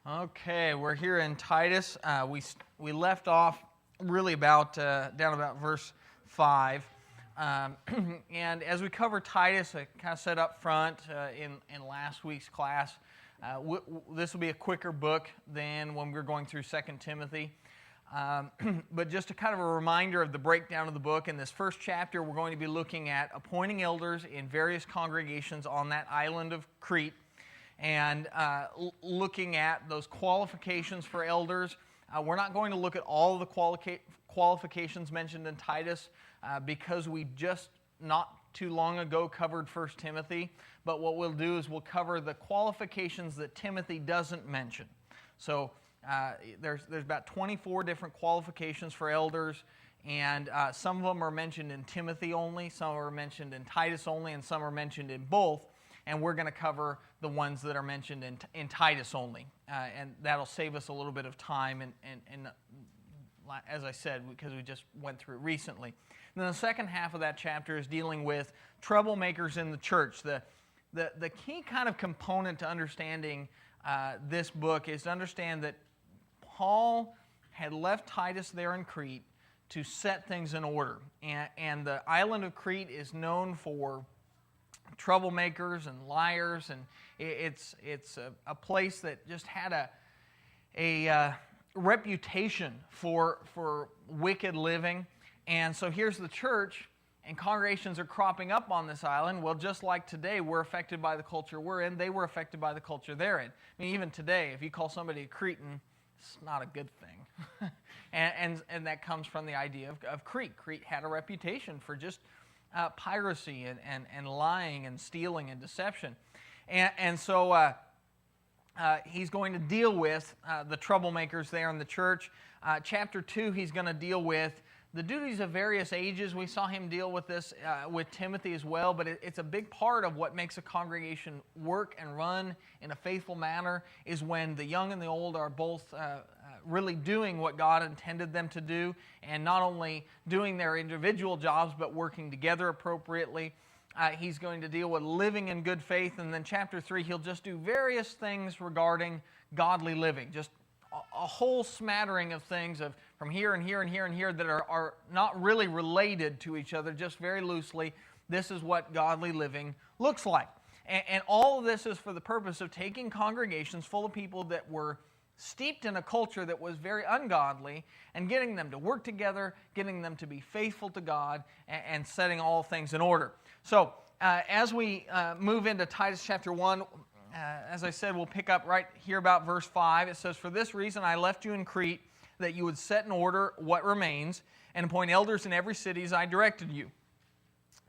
Okay, we're here in Titus. We left off really down about verse 5. And as we cover Titus, I kind of said up front in last week's class, this will be a quicker book than when we were going through 2 Timothy. But just a kind of a reminder of the breakdown of the book. In this first chapter, we're going to be looking at appointing elders in various congregations on that island of Crete, and looking at those qualifications for elders. We're not going to look at all of the qualifications mentioned in Titus because we just not too long ago covered 1 Timothy. But what we'll do is we'll cover the qualifications that Timothy doesn't mention. So there's about 24 different qualifications for elders, and some of them are mentioned in Timothy only, some are mentioned in Titus only, and some are mentioned in both. And we're going to cover the ones that are mentioned in Titus only. And that'll save us a little bit of time, and as I said, because we just went through it recently. And then the second half of that chapter is dealing with troublemakers in the church. The key kind of component to understanding this book is to understand that Paul had left Titus there in Crete to set things in order. And the island of Crete is known for troublemakers and liars, and it's a place that just had a reputation for wicked living. And so here's the church, and congregations are cropping up on this island. Well, just like today, we're affected by the culture we're in. They were affected by the culture they're in. I mean, even today, if you call somebody a Cretan, it's not a good thing. and that comes from the idea of Crete. Crete had a reputation for just piracy and lying and stealing and deception. And so he's going to deal with the troublemakers there in the church. Chapter 2, he's going to deal with the duties of various ages. We saw him deal with this with Timothy as well, but it's a big part of what makes a congregation work and run in a faithful manner is when the young and the old are both really doing what God intended them to do, and not only doing their individual jobs, but working together appropriately. He's going to deal with living in good faith, and then chapter 3, he'll just do various things regarding godly living, just a whole smattering of things from here and here and here and here that are not really related to each other, just very loosely. This is what godly living looks like. And all of this is for the purpose of taking congregations full of people that were steeped in a culture that was very ungodly and getting them to work together, getting them to be faithful to God, and setting all things in order. So as we move into Titus chapter 1, as I said, we'll pick up right here about verse 5. It says, "For this reason I left you in Crete, that you would set in order what remains, and appoint elders in every city as I directed you."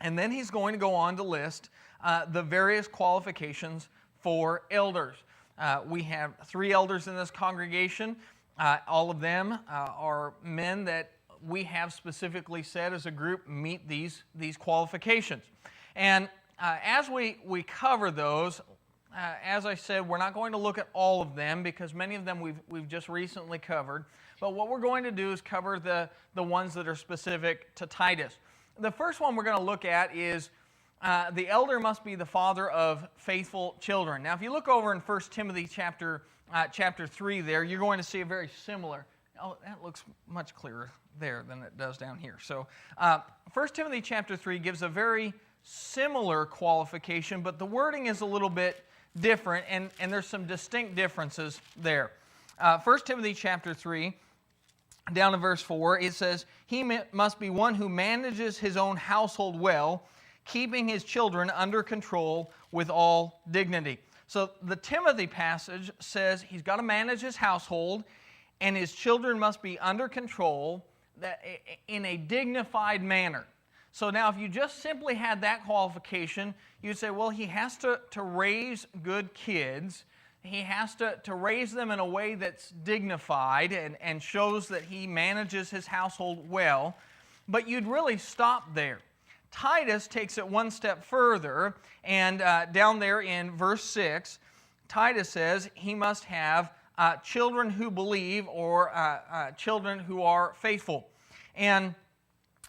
And then he's going to go on to list the various qualifications for elders. We have 3 elders in this congregation. All of them are men that we have specifically said as a group meet these qualifications. And as we cover those, as I said, we're not going to look at all of them because many of them we've just recently covered. But what we're going to do is cover the ones that are specific to Titus. The first one we're going to look at is the elder must be the father of faithful children. Now, if you look over in 1 Timothy chapter 3 there, you're going to see a very similar. Oh, that looks much clearer there than it does down here. So 1 Timothy chapter 3 gives a very similar qualification, but the wording is a little bit different, and there's some distinct differences there. 1 Timothy chapter 3, down to verse 4, it says, "He must be one who manages his own household well, keeping his children under control with all dignity." So the Timothy passage says he's got to manage his household, and his children must be under control in a dignified manner. So now if you just simply had that qualification, you'd say, well, he has to raise good kids. He has to raise them in a way that's dignified and shows that he manages his household well. But you'd really stop there. Titus takes it one step further, and down there in verse 6, Titus says he must have children who believe or children who are faithful. And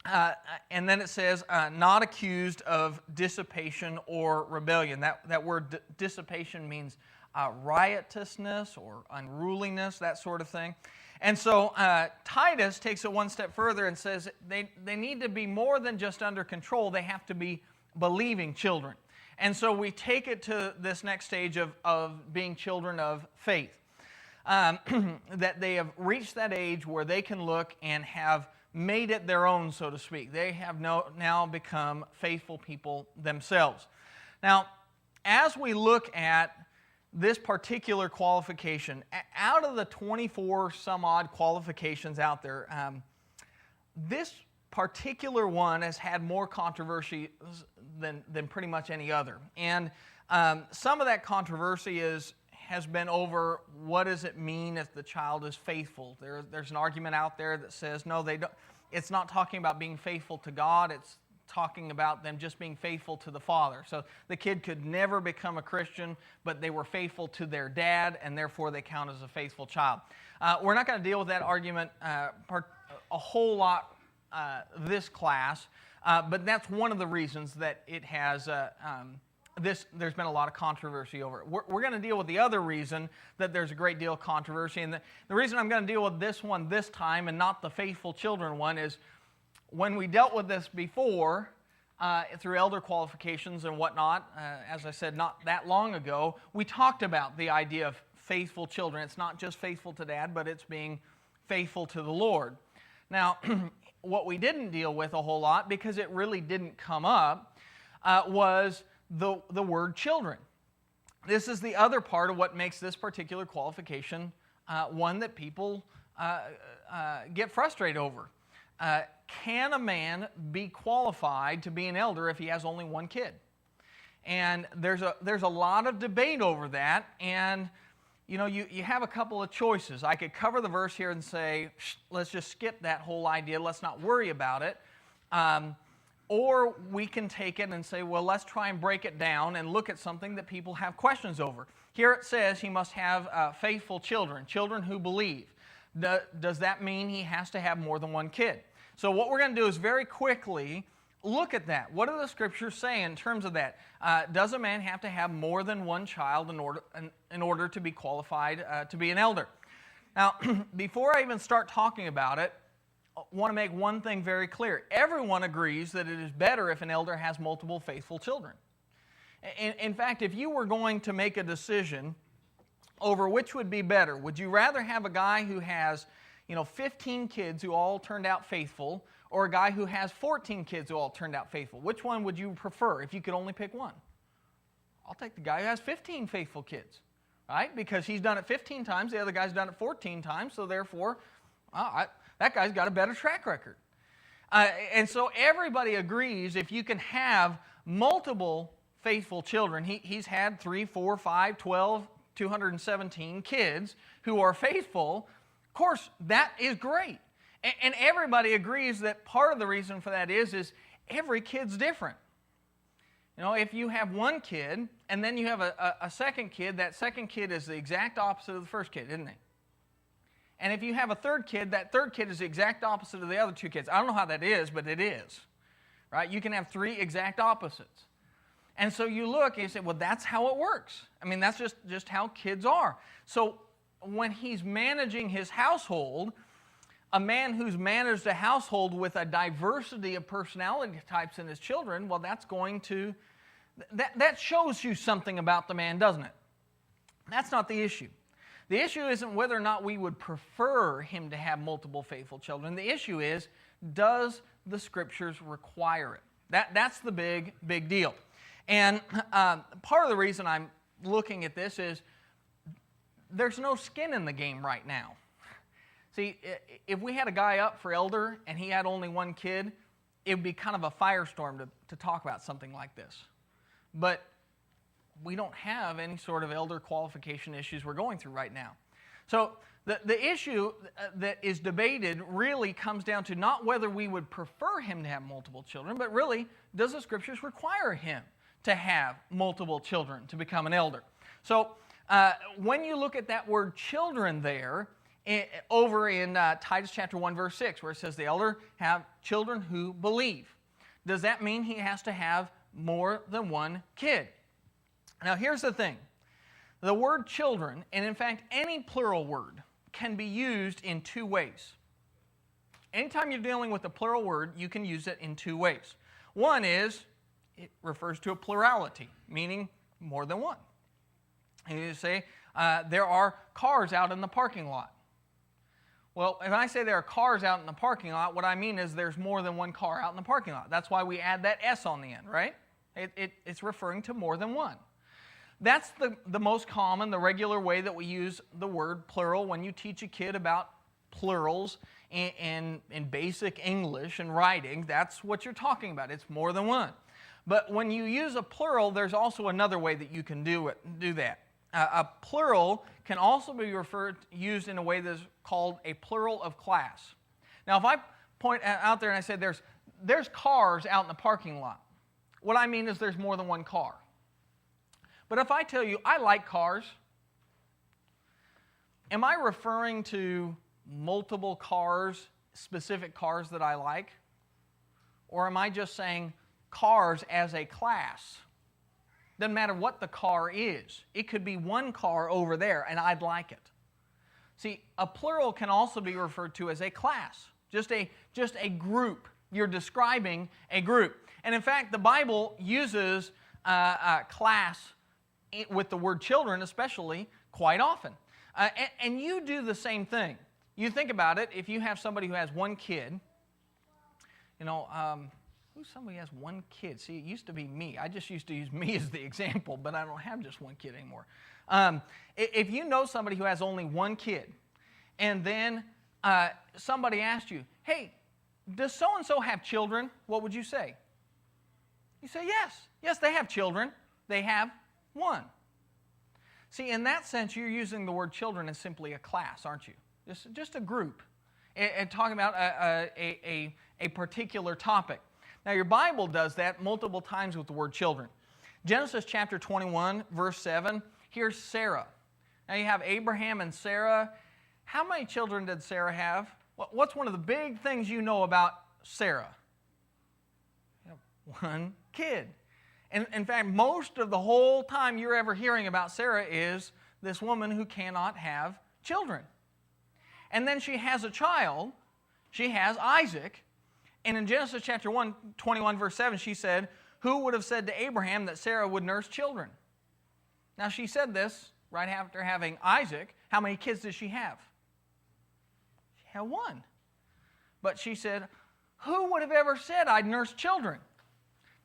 then it says, not accused of dissipation or rebellion. That word dissipation means riotousness or unruliness, that sort of thing. And so Titus takes it one step further and says they need to be more than just under control. They have to be believing children. And so we take it to this next stage of being children of faith. That they have reached that age where they can look and have made it their own, so to speak. They have now become faithful people themselves. Now, as we look at this particular qualification, out of the 24 some odd qualifications out there, this particular one has had more controversy than pretty much any other. And some of that controversy has been over what does it mean if the child is faithful. There's an argument out there that says, no, they don't. It's not talking about being faithful to God. It's talking about them just being faithful to the father. So the kid could never become a Christian, but they were faithful to their dad, and therefore they count as a faithful child. We're not going to deal with that argument a whole lot this class, but that's one of the reasons that it has there's been a lot of controversy over it. We're going to deal with the other reason that there's a great deal of controversy, and the reason I'm going to deal with this one this time and not the faithful children one is when we dealt with this before through elder qualifications and whatnot, as I said not that long ago, we talked about the idea of faithful children. It's not just faithful to dad, but it's being faithful to the Lord. Now, what we didn't deal with a whole lot, because it really didn't come up, was the word children. This is the other part of what makes this particular qualification one that people get frustrated over. Can a man be qualified to be an elder if he has only one kid? And there's a lot of debate over that, and you have a couple of choices. I could cover the verse here and say, let's just skip that whole idea, let's not worry about it. Or we can take it and say, well, let's try and break it down and look at something that people have questions over. Here it says he must have faithful children, children who believe. Does that mean he has to have more than one kid? So what we're going to do is very quickly look at that. What do the Scriptures say in terms of that? Does a man have to have more than one child in order to be qualified to be an elder? Now, before I even start talking about it, I want to make one thing very clear. Everyone agrees that it is better if an elder has multiple faithful children. In fact, if you were going to make a decision over which would be better, would you rather have a guy who has 15 kids who all turned out faithful, or a guy who has 14 kids who all turned out faithful? Which one would you prefer if you could only pick one? I'll take the guy who has 15 faithful kids, right? Because he's done it 15 times, the other guy's done it 14 times, so therefore, that guy's got a better track record. And so everybody agrees if you can have multiple faithful children, he's had 3, 4, 5, 12, 217 kids who are faithful. Of course, that is great. And everybody agrees that part of the reason for that is every kid's different. If you have one kid and then you have a second kid, that second kid is the exact opposite of the first kid, isn't it? And if you have a third kid, that third kid is the exact opposite of the other two kids. I don't know how that is, but it is. Right? You can have 3 exact opposites. And so you look and you say, well, that's how it works. I mean, that's just how kids are. So when he's managing his household, a man who's managed a household with a diversity of personality types in his children, well, that's going to, that shows you something about the man, doesn't it? That's not the issue. The issue isn't whether or not we would prefer him to have multiple faithful children. The issue is, does the Scriptures require it? That's the big deal. And part of the reason I'm looking at this is there's no skin in the game right now. See, if we had a guy up for elder and he had only one kid, it would be kind of a firestorm to talk about something like this. But we don't have any sort of elder qualification issues we're going through right now. So the issue that is debated really comes down to not whether we would prefer him to have multiple children, but really, does the Scriptures require him to have multiple children to become an elder? So when you look at that word children there, over in Titus chapter 1, verse 6, where it says the elder have children who believe. Does that mean he has to have more than one kid? Now, here's the thing. The word children, and in fact any plural word, can be used in two ways. Anytime you're dealing with a plural word, you can use it in two ways. One is, it refers to a plurality, meaning more than one. And you say, there are cars out in the parking lot. Well, if I say there are cars out in the parking lot, what I mean is there's more than one car out in the parking lot. That's why we add that S on the end, right? It's referring to more than one. That's the most common, the regular way that we use the word plural when you teach a kid about plurals in basic English and writing. That's what you're talking about. It's more than one. But when you use a plural, there's also another way that you can do that. A plural can also be used in a way that's called a plural of class. Now, if I point out there and I say there's cars out in the parking lot, what I mean is there's more than one car. But if I tell you I like cars, am I referring to multiple cars, specific cars that I like? Or am I just saying cars as a class? Doesn't matter what the car is. It could be one car over there, and I'd like it. See, a plural can also be referred to as a class, just a group. You're describing a group. And in fact, the Bible uses class with the word children especially quite often. And you do the same thing. You think about it, if you have somebody who has one kid, who's somebody who has one kid? See, it used to be me. I just used to use me as the example, but I don't have just one kid anymore. If you know somebody who has only one kid, and then somebody asked you, hey, does so-and-so have children? What would you say? You say, yes. Yes, they have children. They have one. See, in that sense, you're using the word children as simply a class, aren't you? Just a group, and talking about a particular topic. Now, your Bible does that multiple times with the word children. Genesis chapter 21, verse 7, here's Sarah. Now, you have Abraham and Sarah. How many children did Sarah have? What's one of the big things you know about Sarah? One kid. And in fact, most of the whole time you're ever hearing about Sarah is this woman who cannot have children. And then she has a child. She has Isaac. And in Genesis chapter 21, verse 7, she said, who would have said to Abraham that Sarah would nurse children? Now, she said this right after having Isaac. How many kids did she have? She had one. But she said, who would have ever said I'd nurse children?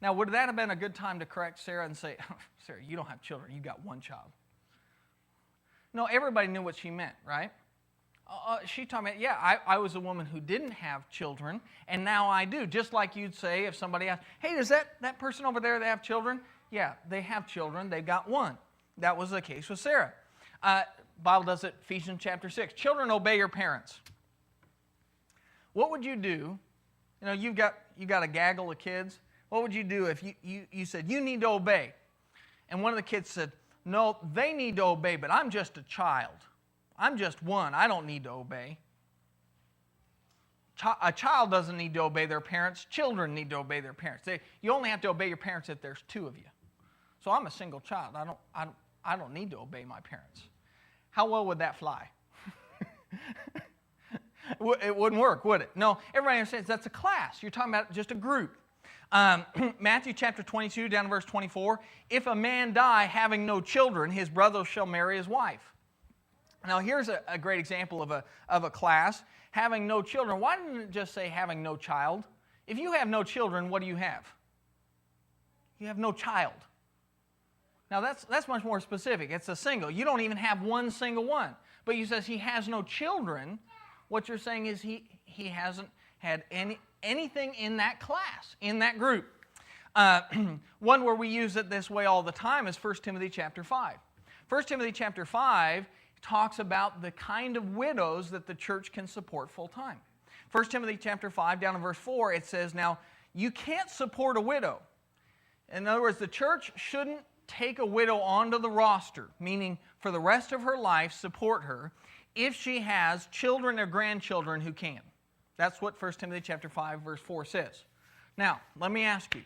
Now, would that have been a good time to correct Sarah and say, Sarah, you don't have children. You got one child. No, everybody knew what she meant, right? She told me, yeah, I was a woman who didn't have children, and now I do. Just like you'd say if somebody asked, hey, does that person over there, they have children? Yeah, they have children. They've got one. That was the case with Sarah. Bible does it, Ephesians chapter 6. Children, obey your parents. What would you do? You got a gaggle of kids. What would you do if you said, you need to obey? And one of the kids said, no, they need to obey, but I'm just a child. I'm just one. I don't need to obey. A child doesn't need to obey their parents. Children need to obey their parents. You only have to obey your parents if there's two of you. So I'm a single child. I don't need to obey my parents. How well would that fly? It wouldn't work, would it? No, everybody understands that's a class. You're talking about just a group. Matthew chapter 22, down to verse 24. If a man die having no children, his brother shall marry his wife. Now, here's a great example of a class. Having no children. Why didn't it just say having no child? If you have no children, what do you have? You have no child. Now, that's much more specific. It's a single. You don't even have one single one. But you says he has no children. What you're saying is he hasn't had anything in that class, in that group. One where we use it this way all the time is 1 Timothy chapter 5. 1 Timothy chapter 5 talks about the kind of widows that the church can support full time. 1 Timothy chapter 5, down in verse 4, it says, now, you can't support a widow. In other words, the church shouldn't take a widow onto the roster, meaning for the rest of her life, support her, if she has children or grandchildren who can. That's what 1 Timothy chapter 5, verse 4 says. Now, let me ask you,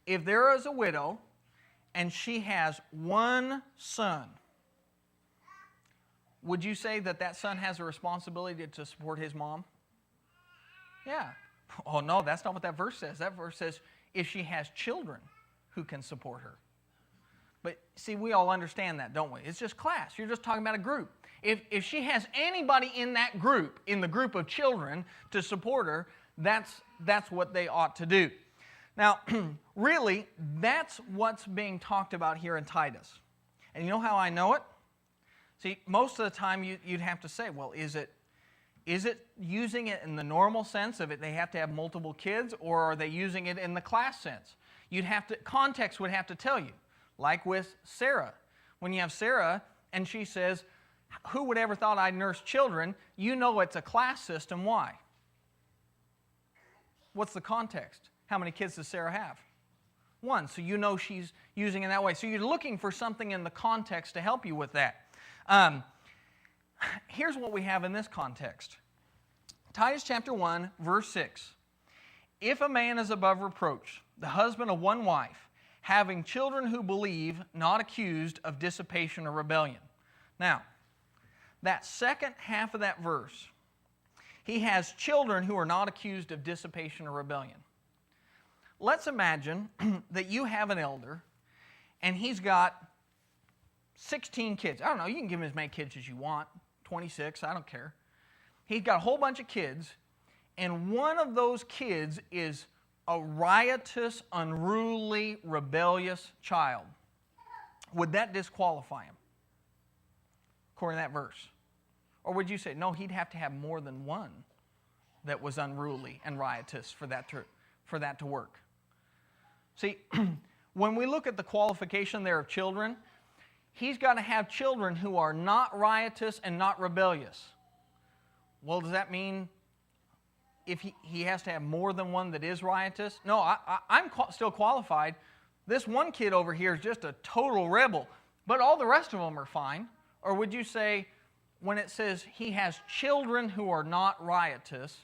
if there is a widow and she has one son, would you say that that son has a responsibility to support his mom? Yeah. Oh, no, that's not what that verse says. That verse says if she has children who can support her. But see, we all understand that, don't we? It's just class. You're just talking about a group. If she has anybody in that group, in the group of children, to support her, that's what they ought to do. Now, really, that's what's being talked about here in Titus. And you know how I know it? See, most of the time you'd have to say, well, is it using it in the normal sense of it they have to have multiple kids, or are they using it in the class sense? Context would have to tell you. Like with Sarah. When you have Sarah and she says, who would ever thought I'd nurse children? You know it's a class system. Why? What's the context? How many kids does Sarah have? One. So you know she's using it that way. So you're looking for something in the context to help you with that. Here's what we have in this context. Titus chapter 1, verse 6. If a man is above reproach, the husband of one wife, having children who believe, not accused of dissipation or rebellion. Now, that second half of that verse, he has children who are not accused of dissipation or rebellion. Let's imagine that you have an elder, and he's got 16 kids. I don't know, you can give him as many kids as you want, 26, I don't care. He's got a whole bunch of kids, and one of those kids is a riotous, unruly, rebellious child. Would that disqualify him, according to that verse? Or would you say, no, he'd have to have more than one that was unruly and riotous for that to work? See, when we look at the qualification there of children, he's got to have children who are not riotous and not rebellious. Well, does that mean if he has to have more than one that is riotous? No, I'm still qualified. This one kid over here is just a total rebel, but all the rest of them are fine. Or would you say, when it says he has children who are not riotous,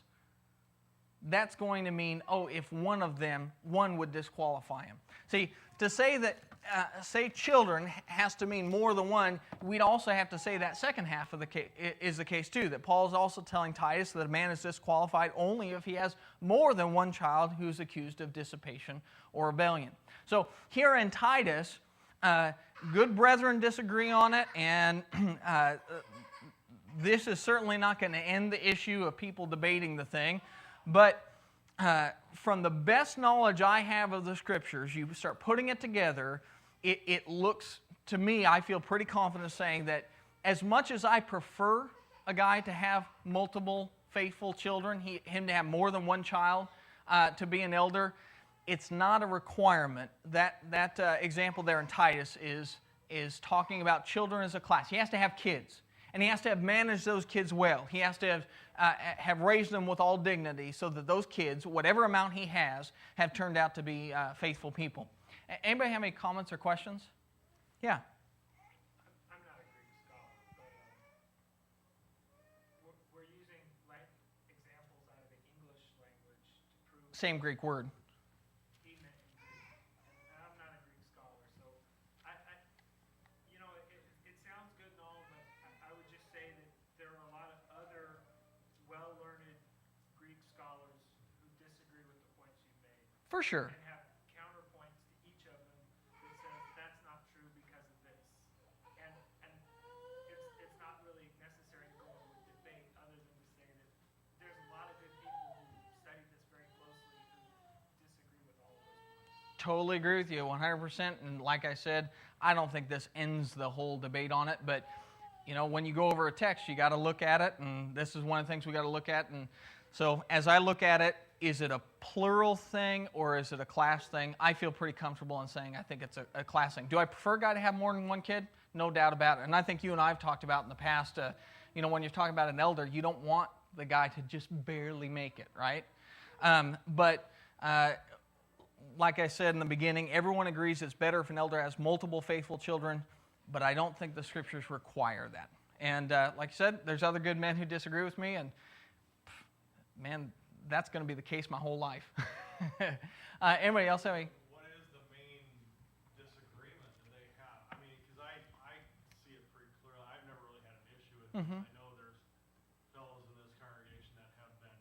that's going to mean, if one of them, one would disqualify him. See, to say that, say children has to mean more than one, we'd also have to say that second half of the case is the case too, that Paul is also telling Titus that a man is disqualified only if he has more than one child who's accused of dissipation or rebellion. So here in Titus, good brethren disagree on it, and this is certainly not going to end the issue of people debating the thing. But from the best knowledge I have of the Scriptures, you start putting it together, it looks, to me, I feel pretty confident saying that as much as I prefer a guy to have multiple faithful children, him to have more than one child to be an elder, it's not a requirement. That example there in Titus is talking about children as a class. He has to have kids. And he has to have managed those kids well. He has to have raised them with all dignity so that those kids, whatever amount he has, have turned out to be faithful people. Anybody have any comments or questions? Yeah. I'm not a Greek scholar, but we're using examples out of the English language to prove... Same Greek word. He meant in Greek. And I'm not a Greek scholar, so it sounds good and all, but I would just say that there are a lot of other well-learned Greek scholars who disagree with the points you made. For sure. And have counterpoints to each of them that says that's not true because of this. And it's not really necessary to go into a debate other than to say that there's a lot of good people who studied this very closely who disagree with all of those points. Totally agree with you 100%. And like I said, I don't think this ends the whole debate on it, but when you go over a text, you got to look at it, and this is one of the things we got to look at. And so as I look at it, is it a plural thing or is it a class thing? I feel pretty comfortable in saying I think it's a class thing. Do I prefer a guy to have more than one kid? No doubt about it. And I think you and I have talked about in the past, when you're talking about an elder, you don't want the guy to just barely make it, right? But like I said in the beginning, everyone agrees it's better if an elder has multiple faithful children, but I don't think the Scriptures require that. And like I said, there's other good men who disagree with me, and man, that's going to be the case my whole life. Anybody else have any? What is the main disagreement Mm-hmm. I know there's fellows in this congregation that have been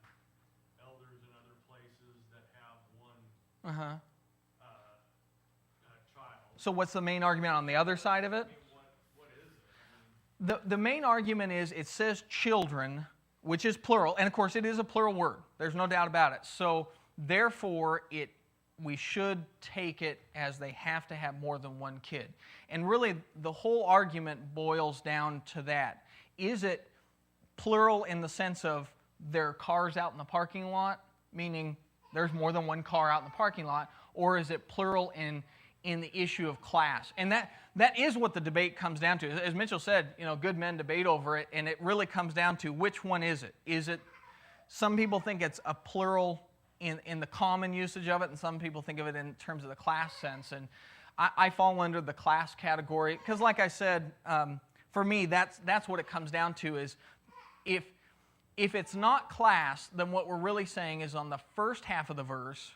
elders in other places that have one Uh-huh. child. So what's the main argument on the other side of it? I mean, what is it? I mean, The main argument is it says children, which is plural, and of course it is a plural word. There's no doubt about it. So therefore, we should take it as they have to have more than one kid. And really, the whole argument boils down to that. Is it plural in the sense of there are cars out in the parking lot, meaning there's more than one car out in the parking lot, or is it plural in the issue of class? And that is what the debate comes down to. As Mitchell said, good men debate over it, and it really comes down to which one is it? Is it, some people think it's a plural in the common usage of it, and some people think of it in terms of the class sense. And I fall under the class category, because like I said, for me, that's what it comes down to is if it's not class, then what we're really saying is on the first half of the verse,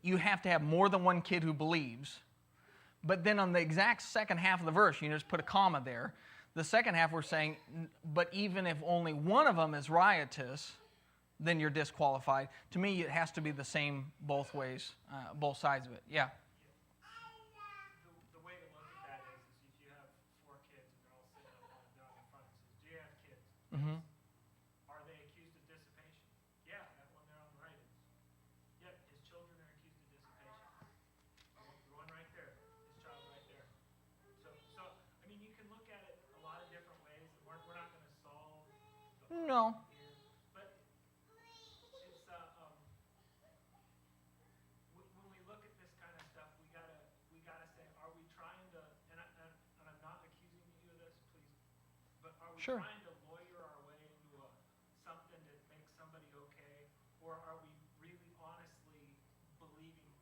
you have to have more than one kid who believes. But then on the exact second half of the verse, you just put a comma there. The second half we're saying, but even if only one of them is riotous, then you're disqualified. To me, it has to be the same both ways, both sides of it. Yeah. The way to look at that is if you have 4 kids and they're all sitting up on the dog in front, it says, do you have kids? Mm-hmm. Are they accused of dissipation? Yeah, that one there on the right is. Yep, his children are accused of dissipation. The one right there, his child right there. So I mean, you can look at it a lot of different ways. We're not going to solve the No. here, but it's when we look at this kind of stuff, we gotta say, are we trying to? And I'm not accusing you of this, please, but are we Sure. trying to lawyer our way into something that makes somebody okay, or are we really honestly believing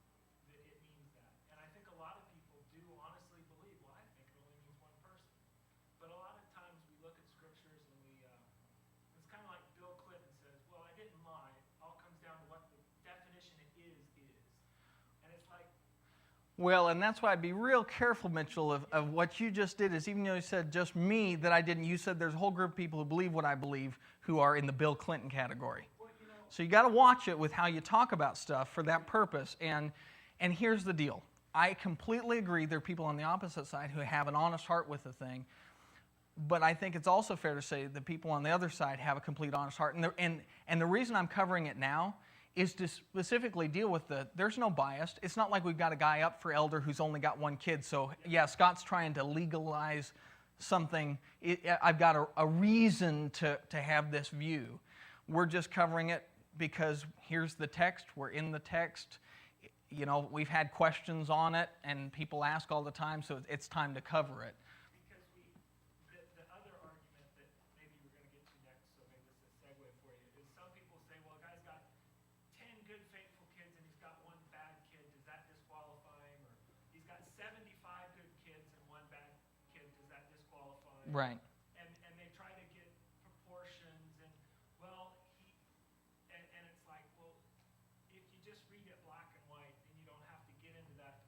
that it means that? And I think a lot of people do honestly believe. Well, I think it only means one person, but a lot of times we look at scriptures and it's kind of like Bill Clinton says, well, I didn't lie. It all comes down to what the definition it is. And it's like, Well, and that's why I'd be real careful, Mitchell, of what you just did, is even though you said just me, that I didn't, you said there's a whole group of people who believe what I believe who are in the Bill Clinton category. well, So you got to watch it with how you talk about stuff for that purpose. And here's the deal. I completely agree there are people on the opposite side who have an honest heart with the thing. But I think it's also fair to say that people on the other side have a complete honest heart. And the reason I'm covering it now is to specifically deal with there's no bias. It's not like we've got a guy up for elder who's only got one kid. So, yeah, Scott's trying to legalize something. I've got a reason to have this view. We're just covering it because here's the text. We're in the text. We've had questions on it, and people ask all the time, so it's time to cover it. because the other argument that maybe we're going to get to next, so maybe this is a segue for you, is some people say, well, a guy's got 10 good, faithful kids and he's got one bad kid. Does that disqualify him? Or he's got 75 good kids and one bad kid. Does that disqualify him? Right. And they try to get proportions and, well, and it's like, well, if you just read it black and white, then you don't have to get into that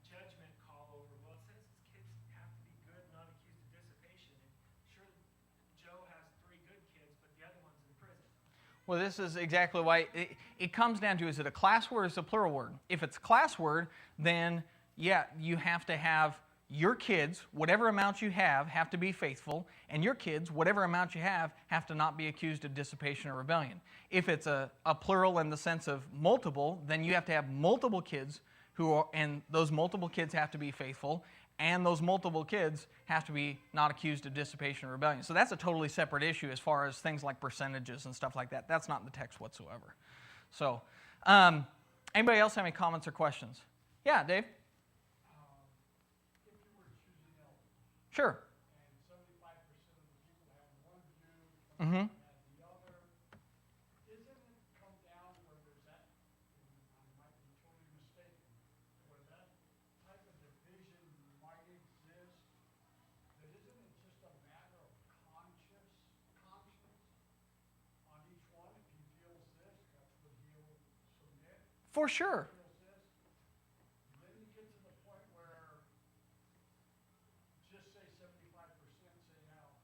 judgment call over, well, it says his kids have to be good, not accused of dissipation. And sure, Joe has 3 good kids, but the other one's in prison. Well, this is exactly why it comes down to, is it a class word or is it a plural word? If it's a class word, then, yeah, you have to have your kids, whatever amount you have to be faithful, and your kids, whatever amount you have to not be accused of dissipation or rebellion. If it's a plural in the sense of multiple, then you have to have multiple kids and those multiple kids have to be faithful, and those multiple kids have to be not accused of dissipation or rebellion. So that's a totally separate issue as far as things like percentages and stuff like that. That's not in the text whatsoever. So, anybody else have any comments or questions? Yeah, Dave? If you were choosing elders, Sure. and 75% of the people have one view, Mm-hmm. have the other, isn't it come down where there's that, and I might be totally mistaken, where that type of division might exist, that isn't it just a matter of conscience on each one? If he feels this, that's what he'll submit. For sure. Feels this. Then you get to the point where just say 75% say, now,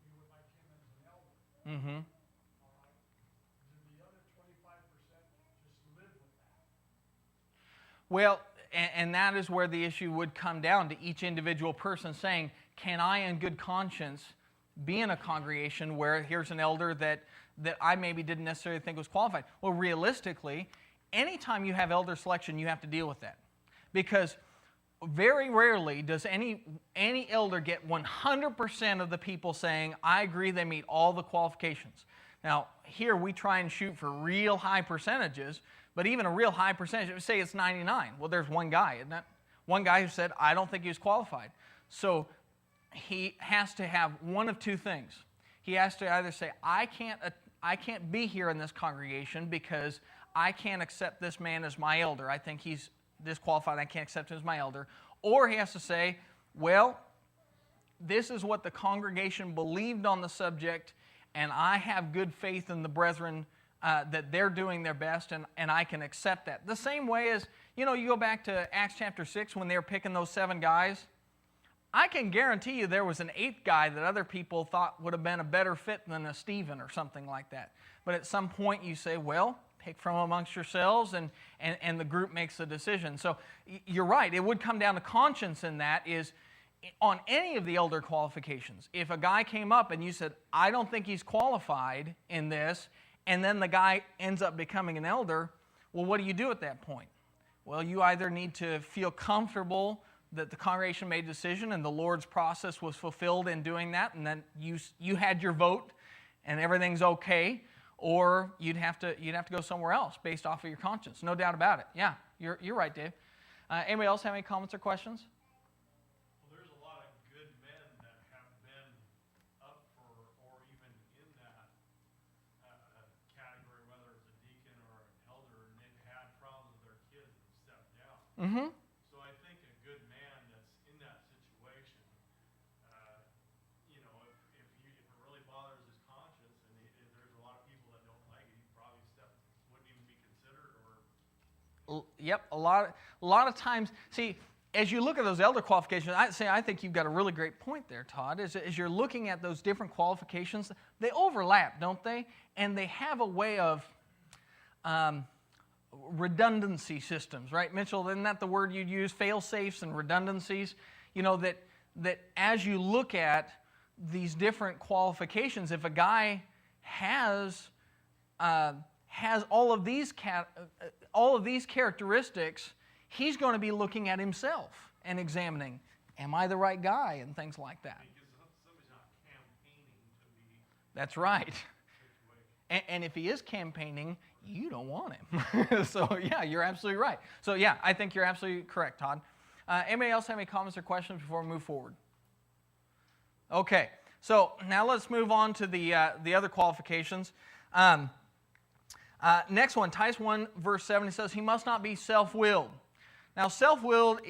we would Mm-hmm. All right? Do the other 25% just live with that? Well, and that is where the issue would come down to each individual person saying, can I in good conscience be in a congregation where here's an elder that I maybe didn't necessarily think was qualified? Well, realistically, anytime you have elder selection, you have to deal with that. Because very rarely does any elder get 100% of the people saying, I agree they meet all the qualifications. Now, here we try and shoot for real high percentages, but even a real high percentage, say it's 99. Well, there's one guy, isn't it? One guy who said, I don't think he was qualified. So he has to have one of two things. He has to either say, I can't be here in this congregation because I can't accept this man as my elder. I think he's disqualified. I can't accept him as my elder. Or he has to say, well, this is what the congregation believed on the subject, and I have good faith in the brethren that they're doing their best, and I can accept that. The same way as, you go back to Acts chapter 6 when they were picking those 7 guys. I can guarantee you there was an 8th guy that other people thought would have been a better fit than a Stephen or something like that. But at some point you say, well, pick from amongst yourselves, and the group makes the decision. So you're right. It would come down to conscience in that is on any of the elder qualifications. If a guy came up and you said, I don't think he's qualified in this, and then the guy ends up becoming an elder, well, what do you do at that point? Well, you either need to feel comfortable that the congregation made a decision and the Lord's process was fulfilled in doing that, and then you had your vote and everything's okay, or you'd have to go somewhere else based off of your conscience. No doubt about it. Yeah, you're right, Dave. Anybody else have any comments or questions? Well, there's a lot of good men that have been up for, or even in that category, whether it's a deacon or an elder, and they've had problems with their kids and stepped down. Mm-hmm. So I think a good man that's in that situation, if it really bothers his conscience, and if there's a lot of people that don't like it, he probably wouldn't even be considered, or. Yep, a lot of times. See, as you look at those elder qualifications, I think you've got a really great point there, Todd. As you're looking at those different qualifications, they overlap, don't they? And they have a way of redundancy systems, right, Mitchell? Isn't that the word you'd use? Fail-safes and redundancies. That as you look at these different qualifications, if a guy has all of these characteristics, he's going to be looking at himself and examining, am I the right guy, and things like that. Because somebody's not campaigning to be. That's right. And if he is campaigning, you don't want him. So yeah, you're absolutely right. So yeah, I think you're absolutely correct, Todd. Anybody else have any comments or questions before we move forward? Okay, so now let's move on to the other qualifications. Next one, Titus 1, verse 7, it says, he must not be self-willed. Now, self-willed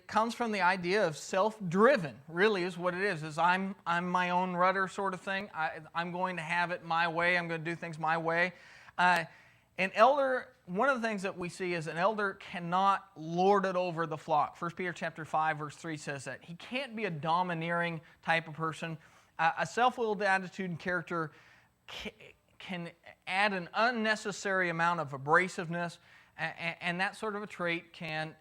comes from the idea of self-driven, really is what it is I'm my own rudder sort of thing. I'm going to have it my way. I'm going to do things my way. An elder, one of the things that we see is an elder cannot lord it over the flock. 1 Peter chapter 5, verse 3 says that. He can't be a domineering type of person. A self-willed attitude and character can add an unnecessary amount of abrasiveness, and that sort of a trait can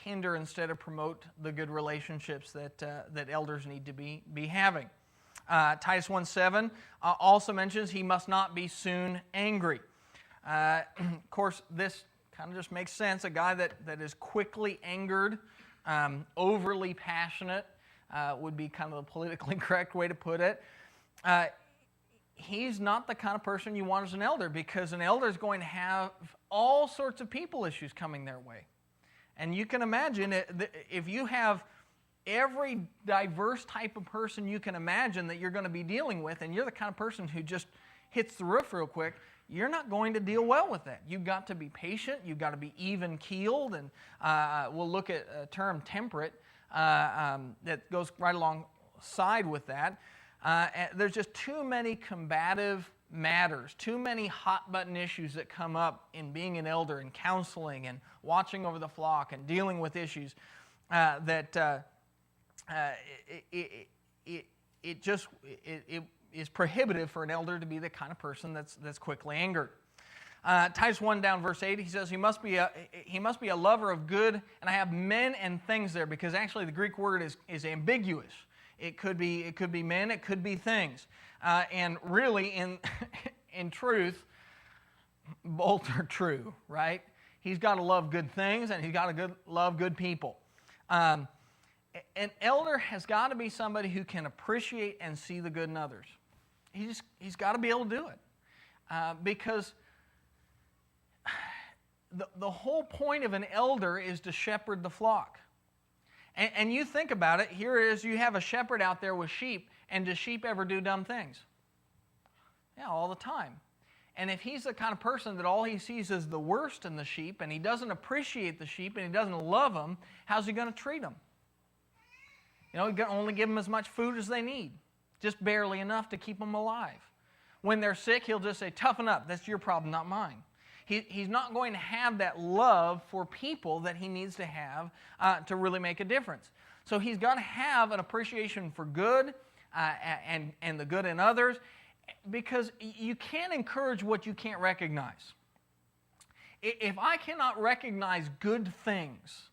hinder instead of promote the good relationships that elders need to be having. Titus 1:7 also mentions he must not be soon angry. Of course, this kind of just makes sense. A guy that is quickly angered, overly passionate, would be kind of the politically correct way to put it. He's not the kind of person you want as an elder, because an elder is going to have all sorts of people issues coming their way. And you can imagine if you have every diverse type of person you can imagine that you're going to be dealing with, and you're the kind of person who just hits the roof real quick, you're not going to deal well with that. You've got to be patient. You've got to be even-keeled. And we'll look at a term, temperate, that goes right alongside with that. There's just too many combative matters, too many hot-button issues that come up in being an elder and counseling and watching over the flock and dealing with issues that it it is prohibitive for an elder to be the kind of person that's quickly angered. Titus 1 down verse 8, he says he must be a lover of good, and I have men and things there, because actually the Greek word is ambiguous. It could be men, it could be things, and really in truth, both are true, right? He's got to love good things, and he's got to love good people. An elder has got to be somebody who can appreciate and see the good in others. He's got to be able to do it, because the whole point of an elder is to shepherd the flock. And you think about it, here it is, you have a shepherd out there with sheep, and do sheep ever do dumb things? Yeah, all the time. And if he's the kind of person that all he sees is the worst in the sheep, and he doesn't appreciate the sheep, and he doesn't love them, how's he going to treat them? You know, he can only give them as much food as they need, just barely enough to keep them alive. When they're sick, he'll just say, toughen up, that's your problem, not mine. He's not going to have that love for people that he needs to have to really make a difference. So he's got to have an appreciation for good and the good in others, because you can't encourage what you can't recognize. If I cannot recognize good things,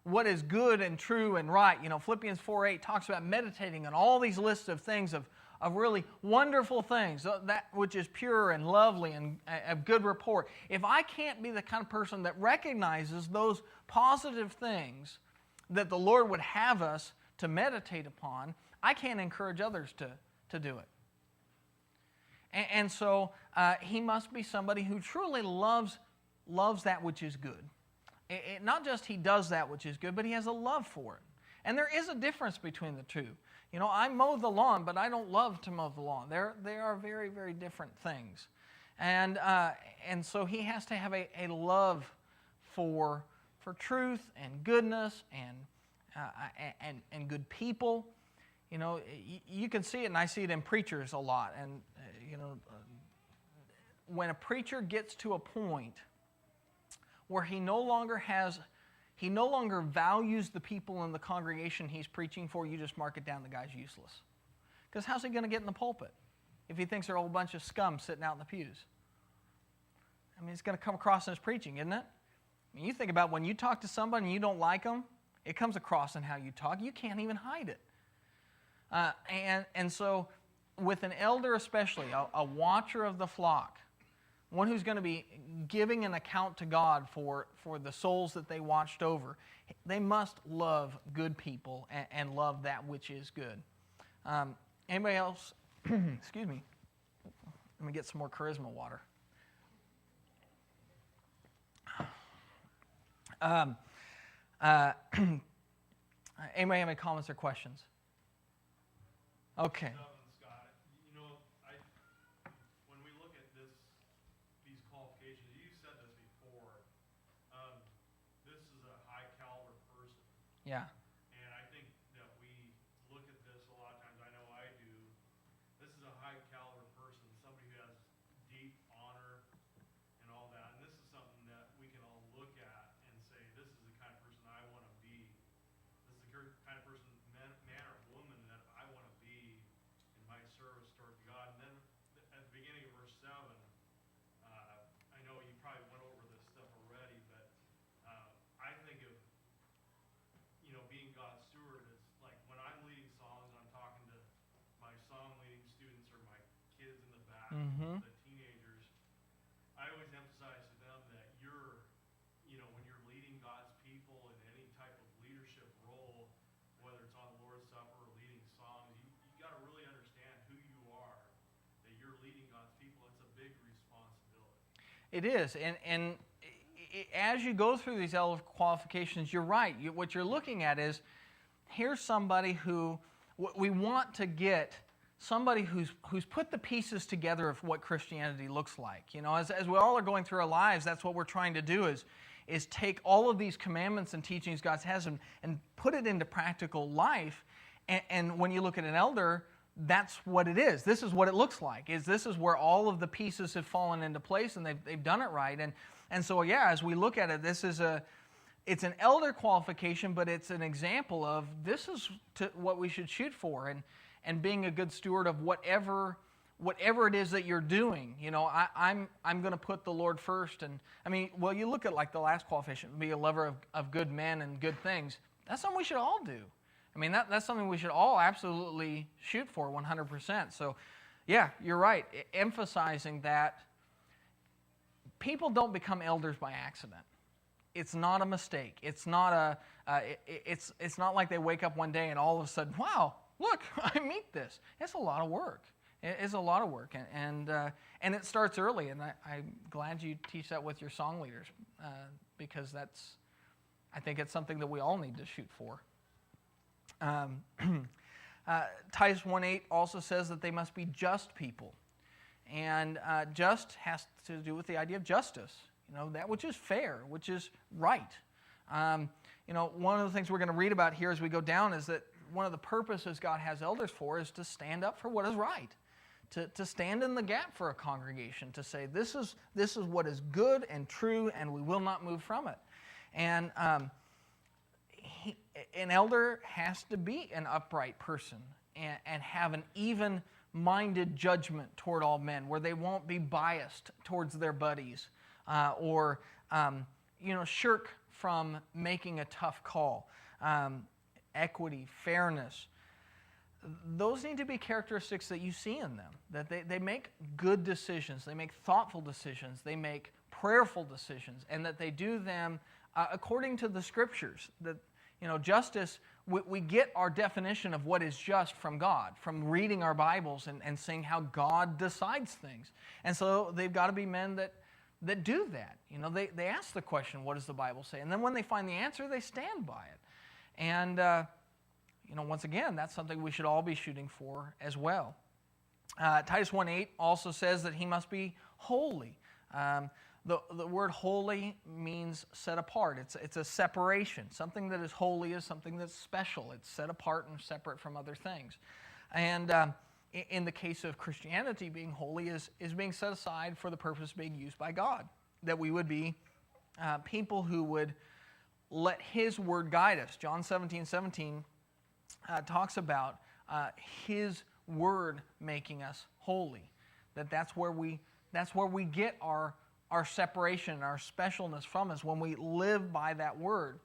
what is good and true and right, you know, Philippians 4:8 talks about meditating on all these lists of things of really wonderful things, that which is pure and lovely and of good report. If I can't be the kind of person that recognizes those positive things that the Lord would have us to meditate upon, I can't encourage others to do it. And so he must be somebody who truly loves that which is good. Not just he does that which is good, but he has a love for it. And there is a difference between the two. You know, I mow the lawn, but I don't love to mow the lawn. They are very, very different things. And so he has to have a love for truth and goodness and good people. You know, you can see it, and I see it in preachers a lot. And, when a preacher gets to a point where he no longer values the people in the congregation he's preaching for, you just mark it down, the guy's useless. Because how's he going to get in the pulpit if he thinks they're a whole bunch of scum sitting out in the pews? I mean, it's going to come across in his preaching, isn't it? I mean, you think about when you talk to somebody and you don't like them, it comes across in how you talk. You can't even hide it. And so with an elder especially, a watcher of the flock, one who's going to be giving an account to God for the souls that they watched over, they must love good people and love that which is good. Anybody else? Excuse me. Let me get some more charisma water. Anybody have any comments or questions? Okay. Scott, when we look at these qualifications, you said this before. This is a high caliber person. Yeah. And I think that we look at this a lot of times. I know I do. This is a high caliber person, somebody who has deep honor and all that. And this is something that we can all look at and say, this is the kind of person I want to be. This is the kind of person, man or woman, that I want to be in my service toward God. And then at the beginning of verse 7, I know you probably went over this stuff already, but I think of, being God's steward is like when I'm leading songs, I'm talking to my song leading students or my kids in the back, the teenagers. I always emphasize to them that when you're leading God's people in any type of leadership role, whether it's on the Lord's Supper or leading songs, you got to really understand who you are, that you're leading God's people. It's a big responsibility. It is, and as you go through these elder qualifications, you're right. What you're looking at is, here's somebody who we want to get, somebody who's put the pieces together of what Christianity looks like. As we all are going through our lives, that's what we're trying to do is take all of these commandments and teachings God has and put it into practical life. And when you look at an elder, that's what it is. This is what it looks like. This is where all of the pieces have fallen into place, and they've done it right. And so, as we look at it, it's an elder qualification, but it's an example of this is what we should shoot for. and being a good steward of whatever it is that you're doing. I'm going to put the Lord first. And I mean, well, you look at like the last qualification, be a lover of good men and good things. That's something we should all do. I mean, that's something we should all absolutely shoot for 100%. So, yeah, you're right. Emphasizing that people don't become elders by accident. It's not a mistake. It's not it's not like they wake up one day and all of a sudden, wow, look, I meet this. It's a lot of work. It's a lot of work, and it starts early. And I'm glad you teach that with your song leaders, because I think it's something that we all need to shoot for. Titus 1:8 also says that they must be just people, and just has to do with the idea of justice. That which is fair, which is right. One of the things we're going to read about here as we go down is that one of the purposes God has elders for is to stand up for what is right. To stand in the gap for a congregation, to say this is what is good and true, and we will not move from it. And an elder has to be an upright person and have an even-minded judgment toward all men, where they won't be biased towards their buddies or shirk from making a tough call. Equity, fairness. Those need to be characteristics that you see in them, that they make good decisions, they make thoughtful decisions, they make prayerful decisions, and that they do them according to the Scriptures. That, justice, we get our definition of what is just from God, from reading our Bibles and seeing how God decides things. And so they've got to be men that do that. They ask the question, what does the Bible say? And then when they find the answer, they stand by it. And once again, that's something we should all be shooting for as well. Titus 1:8 also says that he must be holy. The word holy means set apart. It's a separation. Something that is holy is something that's special. It's set apart and separate from other things. And in the case of Christianity, being holy is being set aside for the purpose of being used by God. That we would be people who would let His word guide us. John 17:17 talks about His word making us holy. That's where we get our separation, our specialness from us, when we live by that word.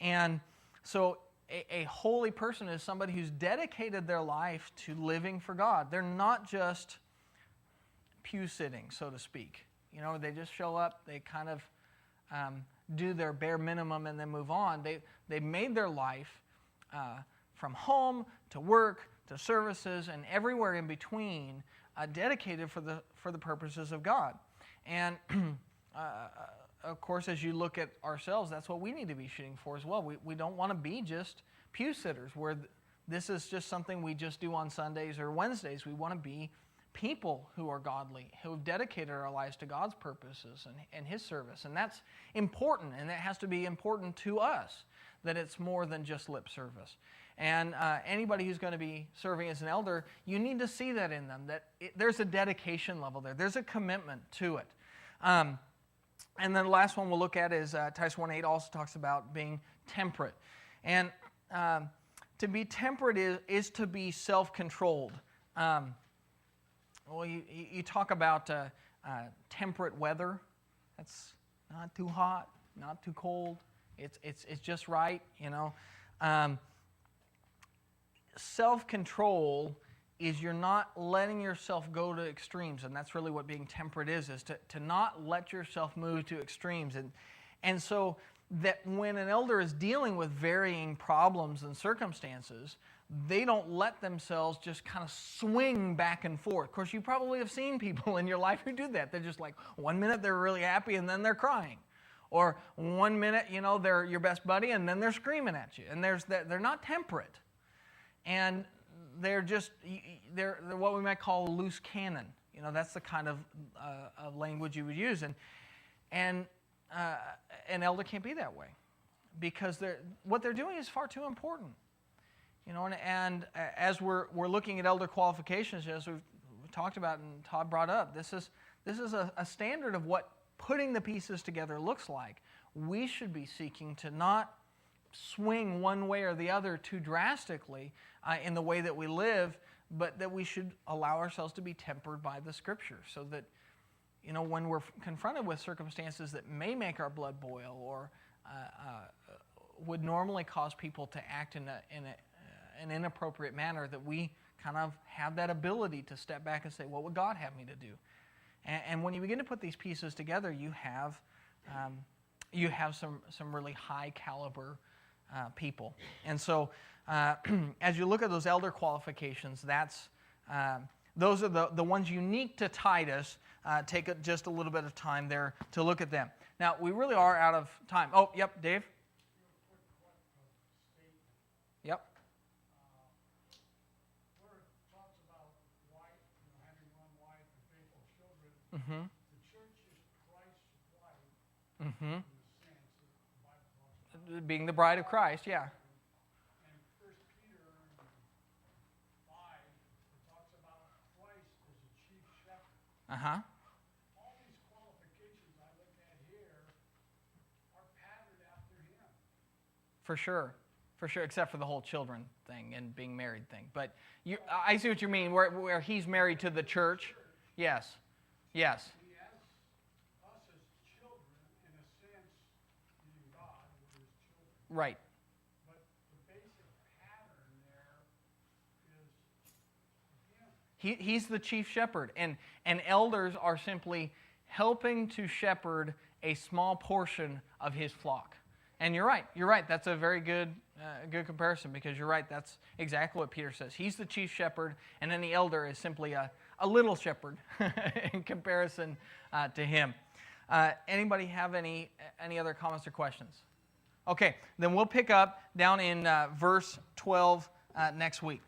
And so a holy person is somebody who's dedicated their life to living for God. They're not just pew sitting, so to speak. They just show up, they kind of do their bare minimum and then move on. They made their life from home to work to services and everywhere in between dedicated for the purposes of God. And of course, as you look at ourselves, that's what we need to be shooting for as well. We don't want to be just pew sitters, where this is just something we just do on Sundays or Wednesdays. We want to be people who are godly, who have dedicated our lives to God's purposes and His service. And that's important, and that has to be important to us, that it's more than just lip service. And anybody who's going to be serving as an elder, you need to see that in them, that there's a dedication level there. There's a commitment to it. And then the last one we'll look at is Titus 1:8 also talks about being temperate. And to be temperate is to be self-controlled. Well, you talk about temperate weather. That's not too hot, not too cold. It's just right, Self-control is you're not letting yourself go to extremes, and that's really what being temperate is to not let yourself move to extremes. And so that when an elder is dealing with varying problems and circumstances, they don't let themselves just kind of swing back and forth. Of course, you probably have seen people in your life who do that. They're just like, 1 minute they're really happy and then they're crying. Or 1 minute, they're your best buddy and then they're screaming at you. And they're not temperate. And they're what we might call a loose cannon. That's the kind of language you would use. And an elder can't be that way, because what they're doing is far too important. And as we're looking at elder qualifications, as we've talked about and Todd brought up, this is a standard of what putting the pieces together looks like. We should be seeking to not swing one way or the other too drastically in the way that we live, but that we should allow ourselves to be tempered by the Scripture, so that, when we're confronted with circumstances that may make our blood boil or would normally cause people to act in an inappropriate manner, that we kind of have that ability to step back and say, what would God have me to do? And when you begin to put these pieces together, you have some really high caliber people. And so as you look at those elder qualifications, those are the ones unique to Titus. Take just a little bit of time there to look at them. Now, we really are out of time. Oh, yep, Dave? Yep. Where it talks about wife, having one wife and faithful children, Mm-hmm. the church is Christ's wife Mm-hmm. in the sense that the Bible talks about. Being the bride of Christ, yeah. And 1 Peter 5, it talks about Christ as the chief shepherd. Uh-huh. All these qualifications I look at here are patterned after him. For sure, except for the whole children thing and being married thing. But I see what you mean, where he's married to the church. Yes. He has us as children, in a sense, being God, we're his children. Right. But the basic pattern there is him. He's the chief shepherd, and elders are simply helping to shepherd a small portion of his flock. And you're right. That's a very good comparison, because you're right. That's exactly what Peter says. He's the chief shepherd, and then the elder is simply a little shepherd in comparison to him. Anybody have any other comments or questions? Okay, then we'll pick up down in verse 12 next week.